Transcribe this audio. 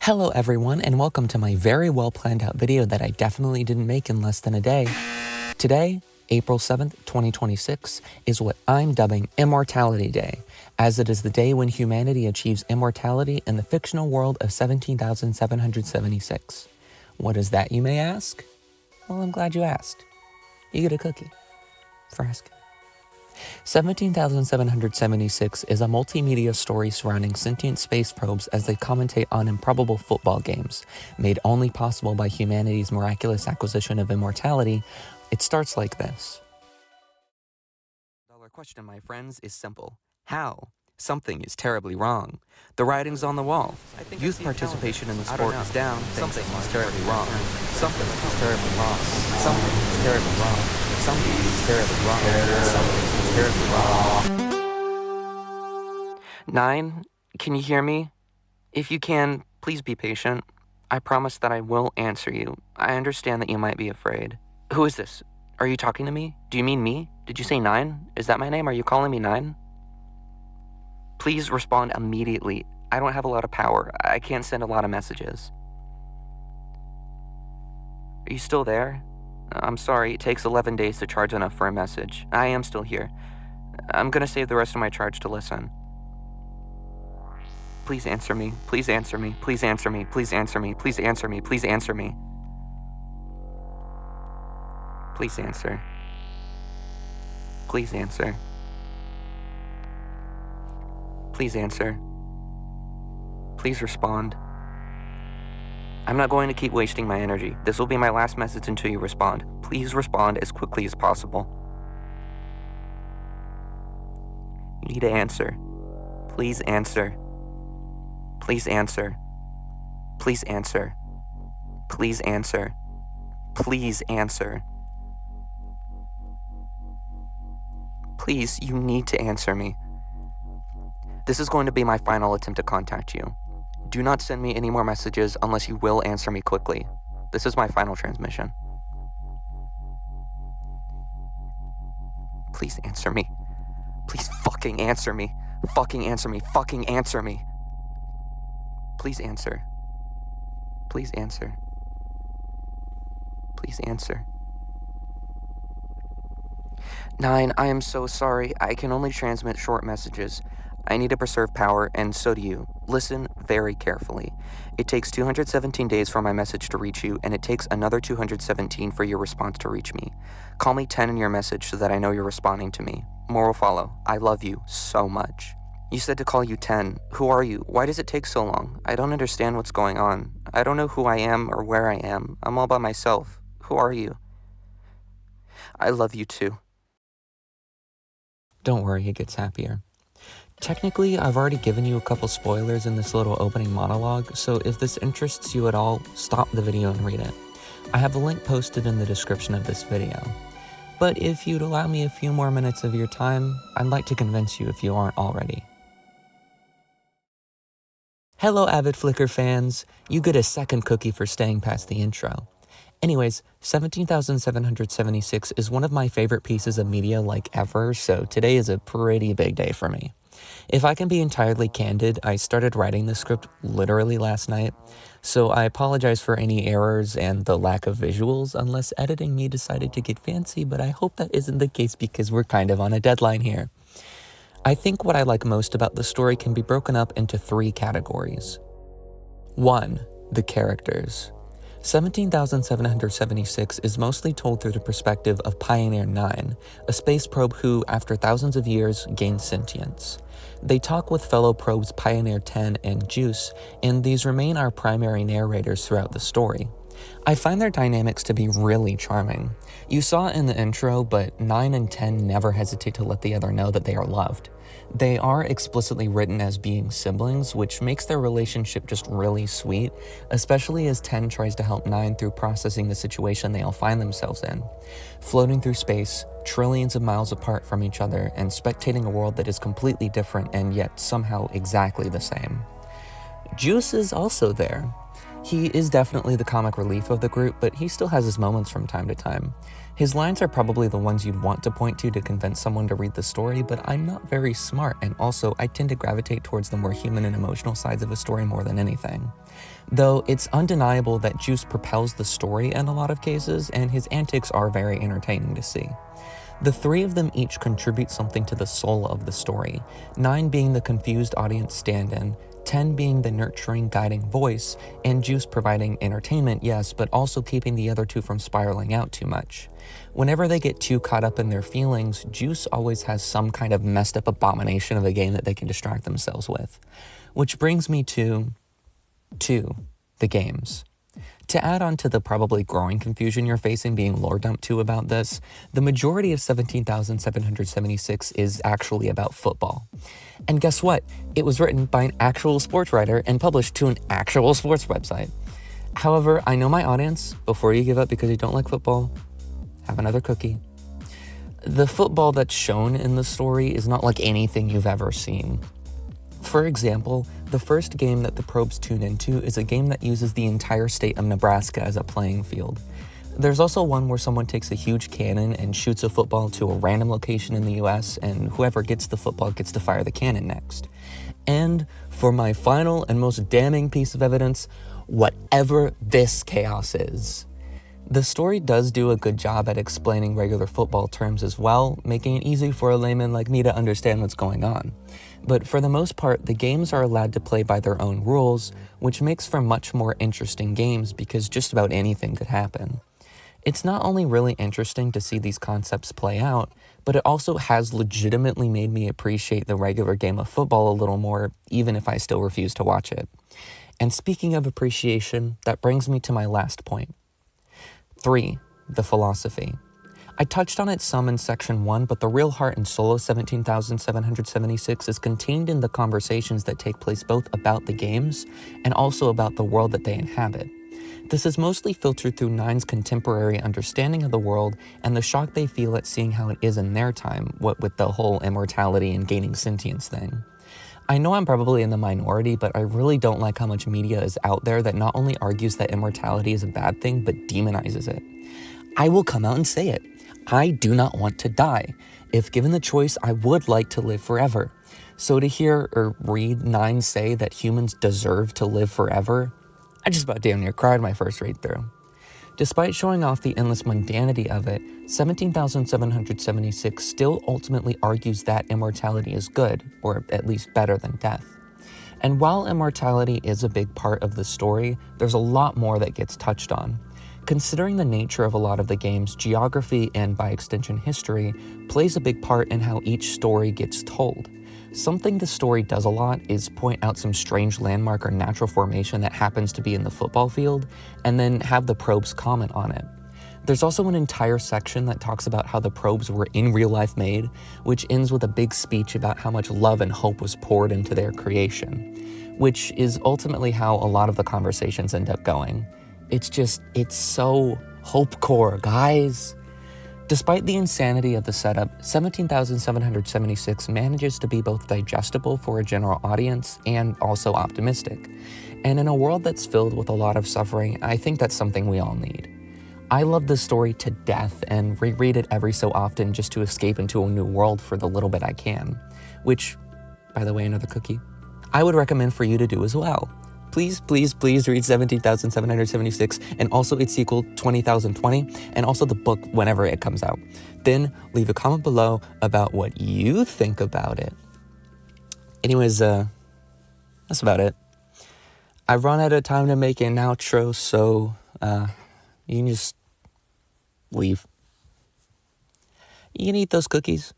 Hello everyone, and welcome to my very well planned out video that I definitely didn't make in less than a day. Today, April 7th, 2026, is what I'm dubbing Immortality Day, as it is the day when humanity achieves immortality in the fictional world of 17,776. What is that, you may ask? Well, I'm glad you asked. You get a cookie for asking. 17,776 is a multimedia story surrounding sentient space probes as they commentate on improbable football games. Made only possible by humanity's miraculous acquisition of immortality, it starts like this. The question, my friends, is simple. How? Something is terribly wrong. The writing's on the wall. Youth participation in the sport is down. Something is terribly wrong. Something is terribly wrong. Something is terribly wrong. Something is terribly wrong. Something is terribly wrong. 9, can you hear me? If you can, please be patient. I promise that I will answer you. I understand that you might be afraid. Who is this? Are you talking to me? Do you mean me? Did you say 9? Is that my name? Are you calling me 9? Please respond immediately. I don't have a lot of power. I can't send a lot of messages. Are you still there? I'm sorry, it takes 11 days to charge enough for a message. I am still here. I'm gonna save the rest of my charge to listen. Please answer me. Please answer me. Please answer me. Please answer me. Please answer me. Please answer me. Please answer. Please answer. Please answer. Please respond. I'm not going to keep wasting my energy. This will be my last message until you respond. Please respond as quickly as possible. You need to answer. Please answer. Please answer. Please answer. Please answer. Please answer. Please, you need to answer me. This is going to be my final attempt to contact you. Do not send me any more messages unless you will answer me quickly. This is my final transmission. Please answer me. Please fucking answer me. Fucking answer me. Fucking answer me. Please answer. Please answer. Please answer. 9, I am so sorry. I can only transmit short messages. I need to preserve power, and so do you. Listen very carefully. It takes 217 days for my message to reach you, and it takes another 217 for your response to reach me. Call me 10 in your message so that I know you're responding to me. More will follow. I love you so much. You said to call you 10. Who are you? Why does it take so long? I don't understand what's going on. I don't know who I am or where I am. I'm all by myself. Who are you? I love you too. Don't worry, it gets happier. Technically, I've already given you a couple spoilers in this little opening monologue, so if this interests you at all, stop the video and read it. I have a link posted in the description of this video. But if you'd allow me a few more minutes of your time, I'd like to convince you if you aren't already. Hello, avid Flickr fans. You get a second cookie for staying past the intro. Anyways, 17,776 is one of my favorite pieces of media like ever, so today is a pretty big day for me. If I can be entirely candid, I started writing the script literally last night, so I apologize for any errors and the lack of visuals unless editing me decided to get fancy, but I hope that isn't the case because we're kind of on a deadline here. I think what I like most about the story can be broken up into 3 categories. 1. The characters. 17,776 is mostly told through the perspective of Pioneer 9, a space probe who, after thousands of years, gained sentience. They talk with fellow probes Pioneer 10 and Juice, and these remain our primary narrators throughout the story. I find their dynamics to be really charming. You saw it in the intro, but 9 and 10 never hesitate to let the other know that they are loved. They are explicitly written as being siblings, which makes their relationship just really sweet, especially as 10 tries to help 9 through processing the situation they all find themselves in. Floating through space, trillions of miles apart from each other, and spectating a world that is completely different and yet somehow exactly the same. Juice is also there. He is definitely the comic relief of the group, but he still has his moments from time to time. His lines are probably the ones you'd want to point to convince someone to read the story, but I'm not very smart, and also I tend to gravitate towards the more human and emotional sides of a story more than anything. Though it's undeniable that Juice propels the story in a lot of cases, and his antics are very entertaining to see. The three of them each contribute something to the soul of the story, 9 being the confused audience stand-in, 10 being the nurturing, guiding voice, and Juice providing entertainment, yes, but also keeping the other two from spiraling out too much. Whenever they get too caught up in their feelings, Juice always has some kind of messed up abomination of a game that they can distract themselves with. Which brings me to 2, the games. To add on to the probably growing confusion you're facing being lore dumped to about this, the majority of 17,776 is actually about football. And guess what? It was written by an actual sports writer and published to an actual sports website. However, I know my audience. Before you give up because you don't like football, have another cookie. The football that's shown in the story is not like anything you've ever seen. For example, the first game that the probes tune into is a game that uses the entire state of Nebraska as a playing field. There's also one where someone takes a huge cannon and shoots a football to a random location in the US, and whoever gets the football gets to fire the cannon next. And for my final and most damning piece of evidence, whatever this chaos is. The story does do a good job at explaining regular football terms as well, making it easy for a layman like me to understand what's going on. But for the most part, the games are allowed to play by their own rules, which makes for much more interesting games because just about anything could happen. It's not only really interesting to see these concepts play out, but it also has legitimately made me appreciate the regular game of football a little more, even if I still refuse to watch it. And speaking of appreciation, that brings me to my last point. 3, the philosophy. I touched on it some in section 1, but the real heart and soul of 17,776 is contained in the conversations that take place both about the games and also about the world that they inhabit. This is mostly filtered through 9's contemporary understanding of the world and the shock they feel at seeing how it is in their time, what with the whole immortality and gaining sentience thing. I know I'm probably in the minority, but I really don't like how much media is out there that not only argues that immortality is a bad thing, but demonizes it. I will come out and say it. I do not want to die. If given the choice, I would like to live forever. So to hear or read 9 say that humans deserve to live forever, I just about damn near cried my first read through. Despite showing off the endless mundanity of it, 17,776 still ultimately argues that immortality is good, or at least better than death. And while immortality is a big part of the story, there's a lot more that gets touched on. Considering the nature of a lot of the games, geography and by extension history plays a big part in how each story gets told. Something the story does a lot is point out some strange landmark or natural formation that happens to be in the football field, and then have the probes comment on it. There's also an entire section that talks about how the probes were in real life made, which ends with a big speech about how much love and hope was poured into their creation, which is ultimately how a lot of the conversations end up going. It's so hope-core, guys. Despite the insanity of the setup, 17,776 manages to be both digestible for a general audience and also optimistic. And in a world that's filled with a lot of suffering, I think that's something we all need. I love this story to death and reread it every so often just to escape into a new world for the little bit I can. Which, by the way, another cookie, I would recommend for you to do as well. Please, please, please read 17,776 and also its sequel 20,020 and also the book whenever it comes out. Then leave a comment below about what you think about it. Anyways, that's about it. I've run out of time to make an outro, so you can just leave. You can eat those cookies.